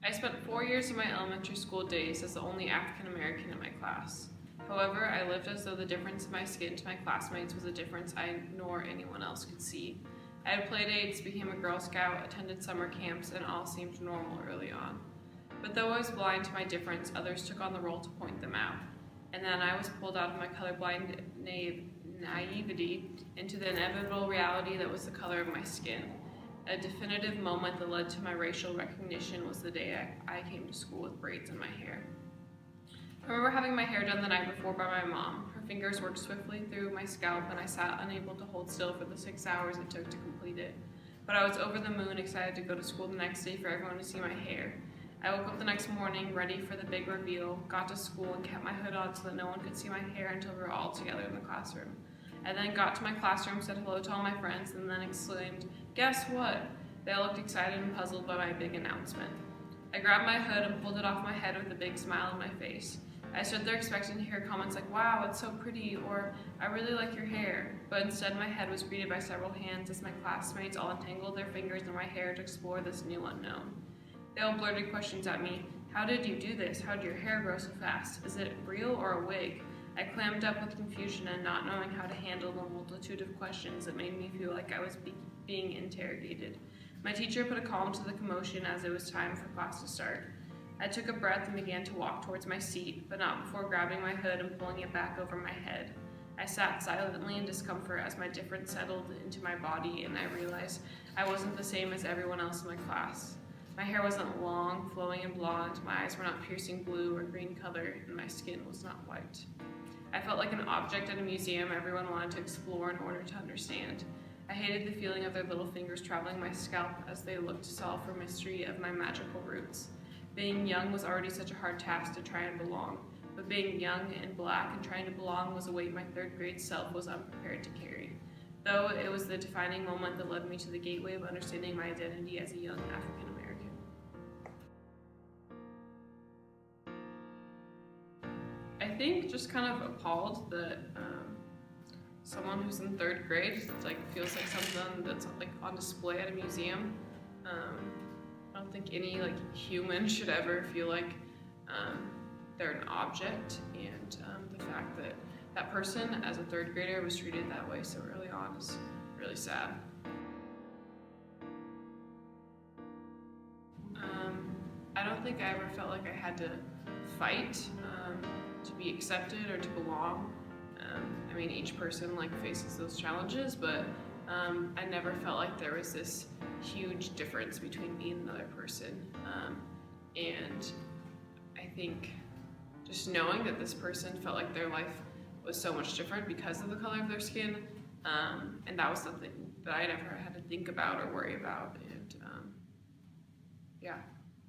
I spent 4 years of my elementary school days as the only African American in my class. However, I lived as though the difference in my skin to my classmates was a difference I nor anyone else could see. I had play dates, became a Girl Scout, attended summer camps, and all seemed normal early on. But though I was blind to my difference, others took on the role to point them out. And then I was pulled out of my colorblind naivety into the inevitable reality that was the color of my skin. A definitive moment that led to my racial recognition was the day I came to school with braids in my hair. I remember having my hair done the night before by my mom. Her fingers worked swiftly through my scalp and I sat unable to hold still for the 6 hours it took to complete it. But I was over the moon, excited to go to school the next day for everyone to see my hair. I woke up the next morning, ready for the big reveal, got to school and kept my hood on so that no one could see my hair until we were all together in the classroom. I then got to my classroom, said hello to all my friends, and then exclaimed, "Guess what?" They all looked excited and puzzled by my big announcement. I grabbed my hood and pulled it off my head with a big smile on my face. I stood there expecting to hear comments like, "Wow, it's so pretty," or "I really like your hair," but instead my head was greeted by several hands as my classmates all entangled their fingers in my hair to explore this new unknown. They all blurted questions at me. "How did you do this? How did your hair grow so fast? Is it real or a wig?" I clammed up with confusion and not knowing how to handle the multitude of questions that made me feel like I was being interrogated. My teacher put a calm to the commotion as it was time for class to start. I took a breath and began to walk towards my seat, but not before grabbing my hood and pulling it back over my head. I sat silently in discomfort as my difference settled into my body and I realized I wasn't the same as everyone else in my class. My hair wasn't long, flowing and blonde, my eyes were not piercing blue or green color, and my skin was not white. I felt like an object at a museum everyone wanted to explore in order to understand. I hated the feeling of their little fingers traveling my scalp as they looked to solve for mystery of my magical roots. Being young was already such a hard task to try and belong, but being young and black and trying to belong was a weight my third grade self was unprepared to carry. Though it was the defining moment that led me to the gateway of understanding my identity as a young African American. I think just kind of appalled that someone who's in third grade feels like something that's on display at a museum. I don't think any human should ever feel like they're an object, and the fact that that person as a third grader was treated that way so early on is really sad. I don't think I ever felt like I had to fight to be accepted or to belong. Each person faces those challenges, but I never felt like there was this huge difference between me and another person. And I think just knowing that this person felt like their life was so much different because of the color of their skin, and that was something that I never had to think about or worry about. And yeah.